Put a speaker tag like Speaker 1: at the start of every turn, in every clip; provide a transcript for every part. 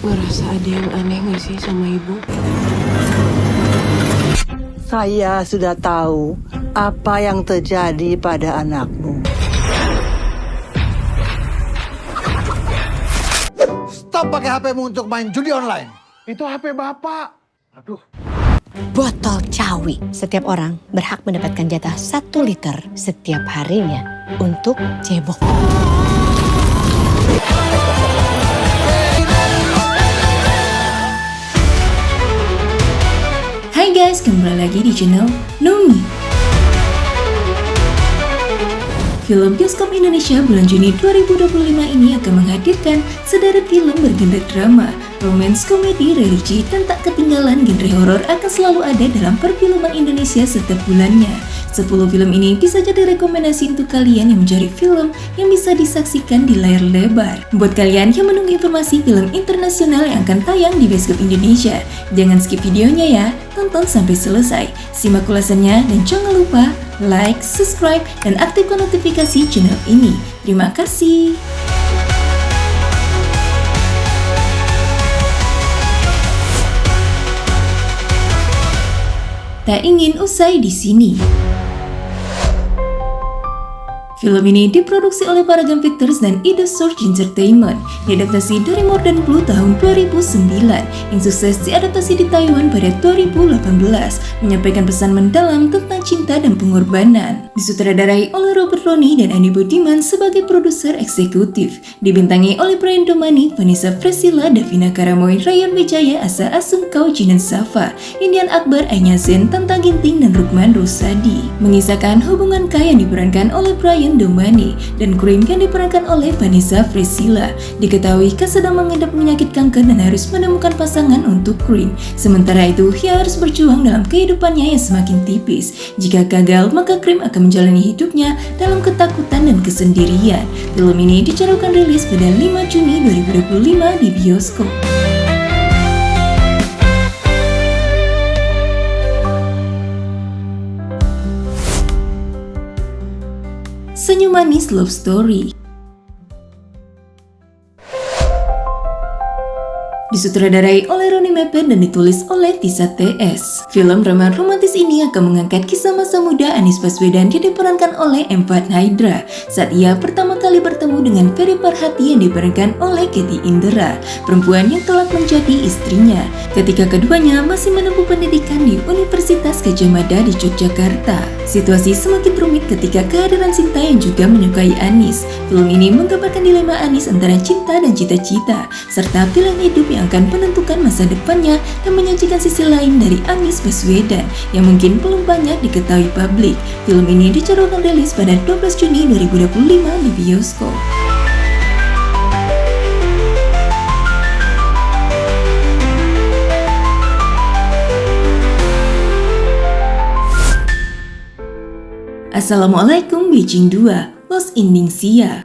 Speaker 1: Ngerasa ada yang aneh gak sih sama ibu?
Speaker 2: Saya sudah tahu apa yang terjadi pada anakmu.
Speaker 3: Stop pakai HP-mu untuk main judi online. Itu HP Bapak. Aduh.
Speaker 4: Botol cawi. Setiap orang berhak mendapatkan jatah 1 liter setiap harinya untuk cebok.
Speaker 5: Hai guys, kembali lagi di channel Nomi. Film bioskop Indonesia bulan Juni 2025 ini akan menghadirkan sederet film bergenre drama, romance, komedi, religi, dan tak ketinggalan genre horor akan selalu ada dalam perfilman Indonesia setiap bulannya. 10 film ini bisa jadi rekomendasi untuk kalian yang mencari film yang bisa disaksikan di layar lebar. Buat kalian yang menunggu informasi film internasional yang akan tayang di bioskop Indonesia, jangan skip videonya ya, tonton sampai selesai. Simak ulasannya dan jangan lupa like, subscribe, dan aktifkan notifikasi channel ini. Terima kasih. Tak ingin usai di sini. Film ini diproduksi oleh Paragon Pictures dan Ida Source Entertainment, diadaptasi dari Modern Blue tahun 2009, yang sukses diadaptasi di Taiwan pada 2018, menyampaikan pesan mendalam tentang cinta dan pengorbanan. Disutradarai oleh Robert Roni dan Andi Budiman sebagai produser eksekutif, dibintangi oleh Brian Domani, Vanessa Fresila, Davina Karamoy, Ryan Wijaya, Asa Asungkau, Jinan Safa, Indian Akbar, Anya Zen, Tanta Ginting, dan Rukman Rosadi. Mengisahkan hubungan Kai yang diperankan oleh Brian Domani dan Cream yang diperankan oleh Vanessa Fresila. Diketahui Kai sedang mengidap penyakit kanker dan harus menemukan pasangan untuk Cream. Sementara itu, ia harus berjuang dalam kehidupannya yang semakin tipis. Jika gagal, maka Cream akan menjalani hidupnya dalam ketakutan dan kesendirian. Film ini dijadwalkan rilis pada 5 Juni 2025 di bioskop. Senyum Manis Love Story. Disutradarai oleh Roni Mepet dan ditulis oleh Tisa TS. Film drama romantis ini akan mengangkat kisah masa muda Anies Baswedan yang diperankan oleh Empat Hydra saat ia pertama kali bertemu dengan Ferry Farhati yang diperankan oleh Katy Indra, perempuan yang kelak menjadi istrinya, ketika keduanya masih menempuh pendidikan di Universitas Gadjah Mada di Yogyakarta. Situasi semakin rumit ketika kehadiran Sinta yang juga menyukai Anies. Film ini menggambarkan dilema Anies antara cinta dan cita-cita, serta pilihan hidup yang akan menentukan masa depannya dan menyajikan sisi lain dari Anies Baswedan yang mungkin belum banyak diketahui publik. Film ini dijadwalkan rilis pada 12 Juni 2025 di bioskop. Assalamualaikum Beijing 2, Lost in Ningxia.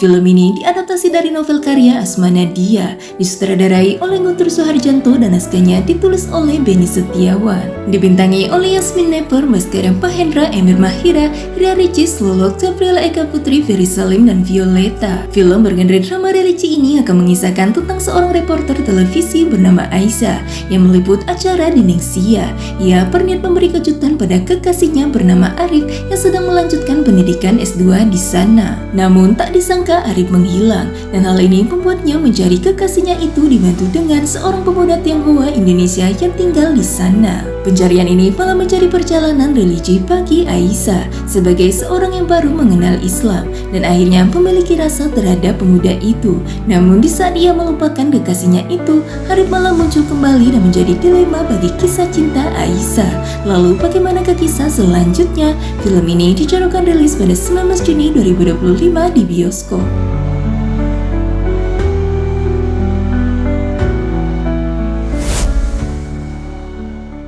Speaker 5: Film ini diadaptasi dari novel karya Asma Nadia, disutradarai oleh Guntur Soeharjanto dan naskahnya ditulis oleh Benny Setiawan. Dibintangi oleh Yasmin Neper, Baskara Pahendra, Emir Mahira, Ria Ricis, Lolok, Gabriela Eka Putri, Ferry Salim, dan Violeta. Film bergenre drama religi ini akan mengisahkan tentang seorang reporter televisi bernama Aisyah yang meliput acara di Ningxia. Ia berniat memberi kejutan pada kekasihnya bernama Arif yang sedang melanjutkan pendidikan S2 di sana. Namun tak disangka Arif menghilang, dan hal ini membuatnya mencari kekasihnya itu dibantu dengan seorang pemuda Tionghoa Indonesia yang tinggal di sana. Pencarian ini malah menjadi perjalanan religi bagi Aisyah sebagai seorang yang baru mengenal Islam dan akhirnya memiliki rasa terhadap pemuda itu. Namun di saat ia melupakan kekasihnya itu, Arif malah muncul kembali dan menjadi dilema bagi kisah cinta Aisyah. Lalu bagaimanakah kisah selanjutnya? Film ini dijadwalkan rilis pada 19 Juni 2025 di bioskop.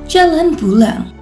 Speaker 5: Jalan Pulang.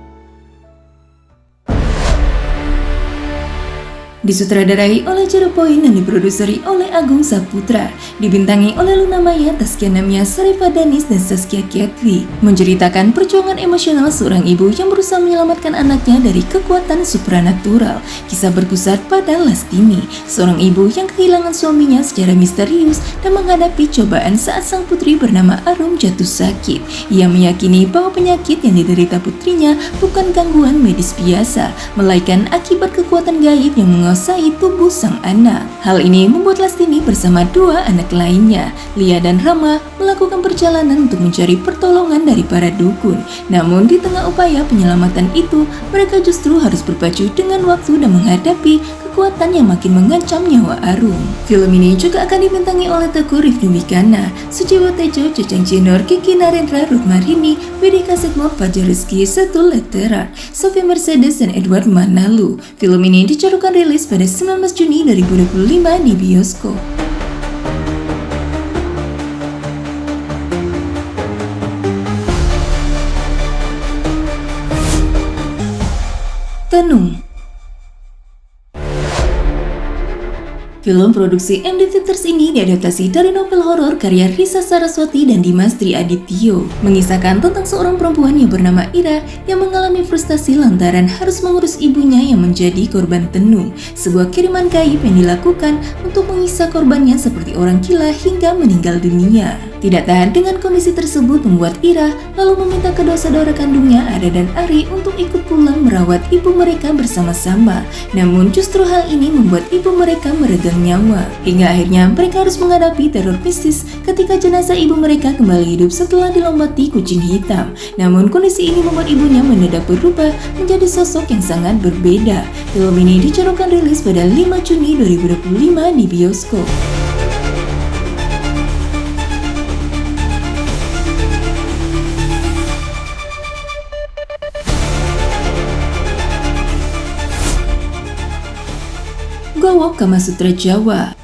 Speaker 5: Disutradarai oleh Zero Point dan diproduseri oleh Agung Saputra, dibintangi oleh Luna Maya, Taskia Namia, Sarifa Danis, dan Saskia Kiatwi, menceritakan perjuangan emosional seorang ibu yang berusaha menyelamatkan anaknya dari kekuatan supranatural. Kisah berpusat pada Lastini, seorang ibu yang kehilangan suaminya secara misterius dan menghadapi cobaan saat sang putri bernama Arum jatuh sakit. Ia meyakini bahwa penyakit yang diderita putrinya bukan gangguan medis biasa, melainkan akibat kekuatan gaib yang menguasai tubuh sang anak. Hal ini membuat Lastini bersama dua anak lainnya, Lia dan Rama, melakukan perjalanan untuk mencari pertolongan dari para dukun. Namun di tengah upaya penyelamatan itu, mereka justru harus berpacu dengan waktu dan menghadapi kekuatan yang makin mengancam nyawa Arum. Film ini juga akan dibintangi oleh Teguh Rifni Wikana, Sujiwo Tejo, Ceceng Cinor, Kiki Narendra, Ruth Marini, Wedika Sigmor, Fajar Rizky, Setul Letteran, Sophia Mercedes, dan Edward Manalu. Film ini dijadwalkan rilis pada 19 Juni 2025 di bioskop. Tenung. Film produksi MD Pictures ini diadaptasi dari novel horor karya Risa Saraswati dan Dimas Triadityo, mengisahkan tentang seorang perempuan yang bernama Ira yang mengalami frustasi lantaran harus mengurus ibunya yang menjadi korban tenung, sebuah kiriman gaib yang dilakukan untuk mengisah korbannya seperti orang gila hingga meninggal dunia. Tidak tahan dengan kondisi tersebut membuat Ira lalu meminta kedua saudara kandungnya Ada dan Ari untuk ikut pulang merawat ibu mereka bersama-sama. Namun justru hal ini membuat ibu mereka meregang nyawa. Hingga akhirnya mereka harus menghadapi teror mistis ketika jenazah ibu mereka kembali hidup setelah dilompati kucing hitam. Namun kondisi ini membuat ibunya mendadak berubah menjadi sosok yang sangat berbeda. Film ini dijadwalkan rilis pada 5 Juni 2025 di bioskop. Gowok Kamasutra Jawa.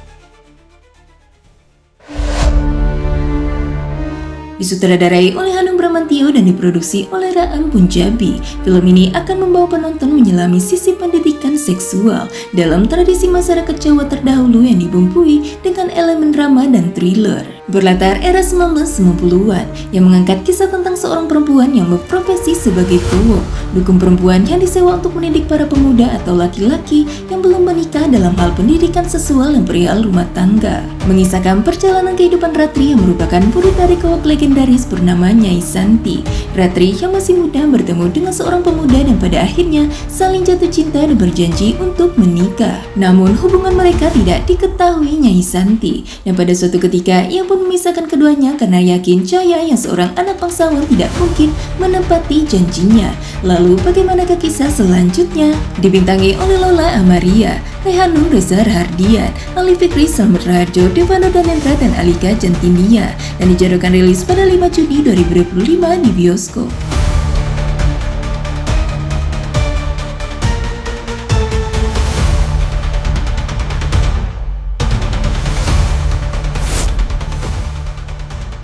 Speaker 5: Disutradarai oleh Hanung Bramantio dan diproduksi oleh Raam Punjabi. Film ini akan membawa penonton menyelami sisi pendidikan seksual dalam tradisi masyarakat Jawa terdahulu yang dibumbui dengan elemen drama dan thriller. Berlatar era 1990-an yang mengangkat kisah tentang seorang perempuan yang berprofesi sebagai gowok, dukun perempuan yang disewa untuk mendidik para pemuda atau laki-laki yang belum menikah dalam hal pendidikan seksual dan perihal rumah tangga. Mengisahkan perjalanan kehidupan Ratri yang merupakan murid dari gowok legendaris bernama Nyai Santi. Ratri yang masih muda bertemu dengan seorang pemuda dan pada akhirnya saling jatuh cinta dan berjanji untuk menikah. Namun hubungan mereka tidak diketahui Nyai Santi, dan pada suatu ketika ia pun memisahkan keduanya karena yakin Jaya yang seorang anak bangsawan tidak mungkin menepati janjinya. Lalu bagaimanakah kisah selanjutnya? Dibintangi oleh Lola Amaria, Rehanun, Reza Rahardian, Ali Fikri, Slamet Raharjo, Devano Danendra, dan Alika Jantinia, dan dijadwalkan rilis pada 5 Juni 2025 di bioskop.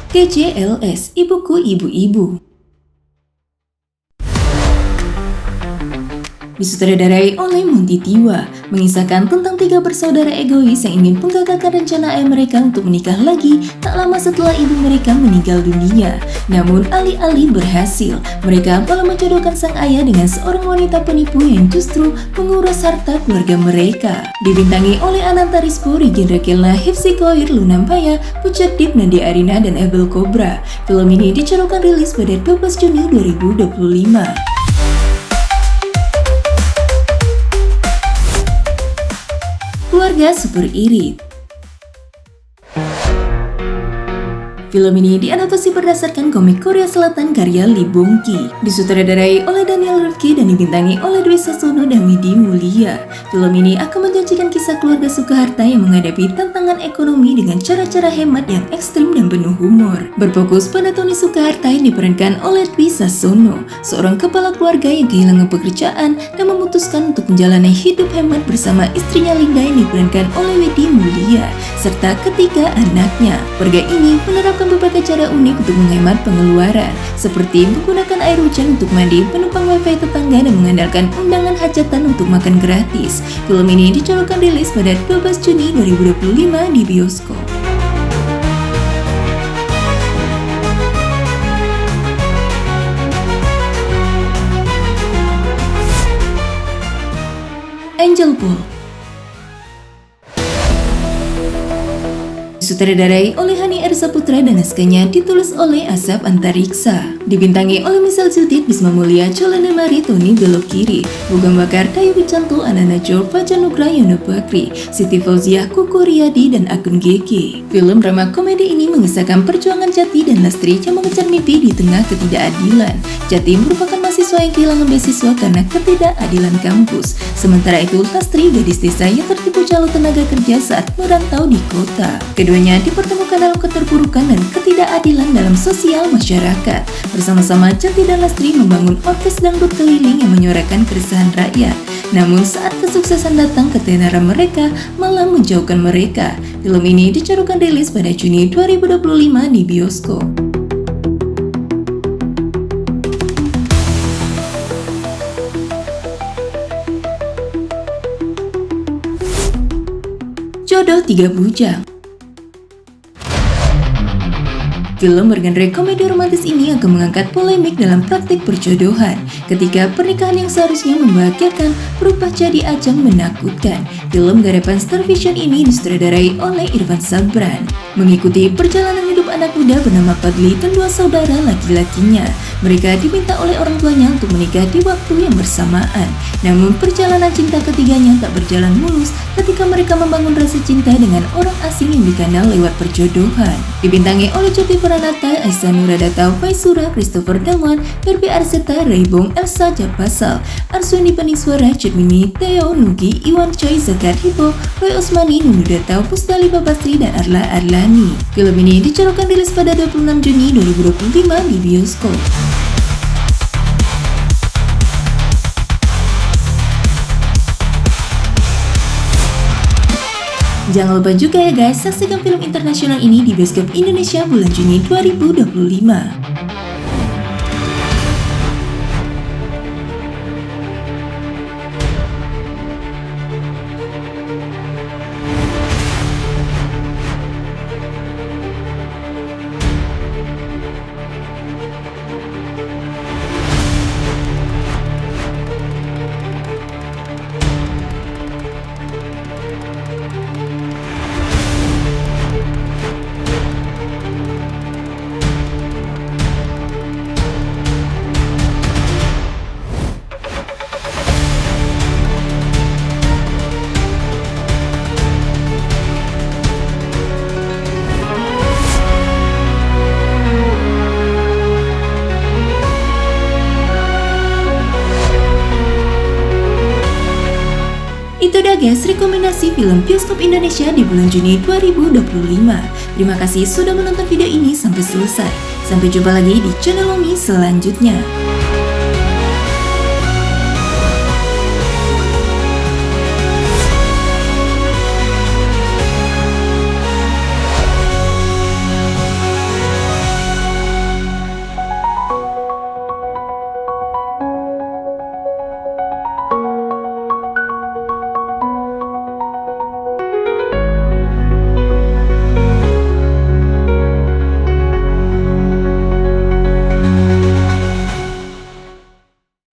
Speaker 5: KJLS, Ibuku Ibu-Ibu. Disutradarai oleh Monty Tiwa, mengisahkan tentang tiga bersaudara egois yang ingin menggagalkan rencana ayah mereka untuk menikah lagi tak lama setelah ibu mereka meninggal dunia. Namun alih-alih berhasil, mereka malah menjodohkan sang ayah dengan seorang wanita penipu yang justru menguras harta keluarga mereka. Dibintangi oleh Ananta Rispo, Regina Kelna, Hifsi Koir, Luna Maya, Pucat Dip, Nadia Arina, dan Abel Cobra. Film ini dijadwalkan rilis pada 12 Juni 2025. Keluarga Super Irit. Film ini diadaptasi berdasarkan komik Korea Selatan karya Lee Bong-ki. Disutradarai oleh Daniel Rifki dan dibintangi oleh Dwi Sasono dan Widi Mulia. Film ini akan menjanjikan kisah keluarga Sukaharta yang menghadapi tantangan ekonomi dengan cara-cara hemat yang ekstrim dan penuh humor. Berfokus pada Tony Sukaharta yang diperankan oleh Dwi Sasono, seorang kepala keluarga yang kehilangan pekerjaan dan memutuskan untuk menjalani hidup hemat bersama istrinya Linda yang diperankan oleh Widi Mulia. serta ketiga anaknya. Warga ini menerapkan beberapa cara unik untuk menghemat pengeluaran, seperti menggunakan air hujan untuk mandi, penumpang wifi tetangga, dan mengandalkan undangan hajatan untuk makan gratis. Film ini dijadwalkan rilis pada 12 Juni 2025 di bioskop. Angel Pool disutradarai oleh Hani R. Saputra dan naskahnya ditulis oleh Asap Antariksa. Dibintangi oleh Michelle Judith, Bisma Mulia, Cholena Mari, Tony Belok Kiri, Bugam Bakar, Dayu Wicanto, Anana Jor, Fajar Nugra, Yono Bakri, Siti Fauziah, Kuku Riyadi, dan Agun GG. Film drama komedi ini mengisahkan perjuangan Jati dan Lastri yang mengejar mimpi di tengah ketidakadilan. Jati merupakan mahasiswa yang kehilangan beasiswa karena ketidakadilan kampus. Sementara itu, Lastri gadis desa yang tertipu calon tenaga kerja saat merantau di kota. Keduanya dipertemukan dalam keterpurukan dan ketidakadilan dalam sosial masyarakat. Bersama-sama Jati dan Lastri membangun orkes dangdut keliling yang menyuarakan keresahan rakyat. Namun saat kesuksesan datang, ketenaran mereka malah menjauhkan mereka. Film ini dijadwalkan rilis pada Juni 2025 di bioskop. Jodoh Tiga Bujang. Film bergenre komedi romantis ini akan mengangkat polemik dalam praktik perjodohan ketika pernikahan yang seharusnya membahagiakan berubah jadi ajang menakutkan. Film garapan Star Vision ini disutradarai oleh Irfan Sabran, mengikuti perjalanan hidup anak muda bernama Fadli dan dua saudara laki-lakinya. Mereka diminta oleh orang tuanya untuk menikah di waktu yang bersamaan. Namun perjalanan cinta ketiganya tak berjalan mulus ketika mereka membangun rasa cinta dengan orang asing yang dikenal lewat perjodohan. Dibintangi oleh Joti Pranata, Aisyah Nuradata, Faisura, Christopher Delwan, Barbie Arseta, Raibong, Elsa Japasal, Arsuni Peningsuara, Cermini, Theo, Nugi, Iwan Choi, Zakar Hipo, Roy Osmani, Nunudata, Pusdali Babastri, dan Arla Arlani. Film ini dijadwalkan rilis pada 26 Juni 2025 di bioskop. Jangan lupa juga ya guys, saksikan film internasional ini di bioskop Indonesia bulan Juni 2025. Itu dah guys, rekomendasi film bioskop Indonesia di bulan Juni 2025. Terima kasih sudah menonton video ini sampai selesai. Sampai jumpa lagi di channel Umi selanjutnya.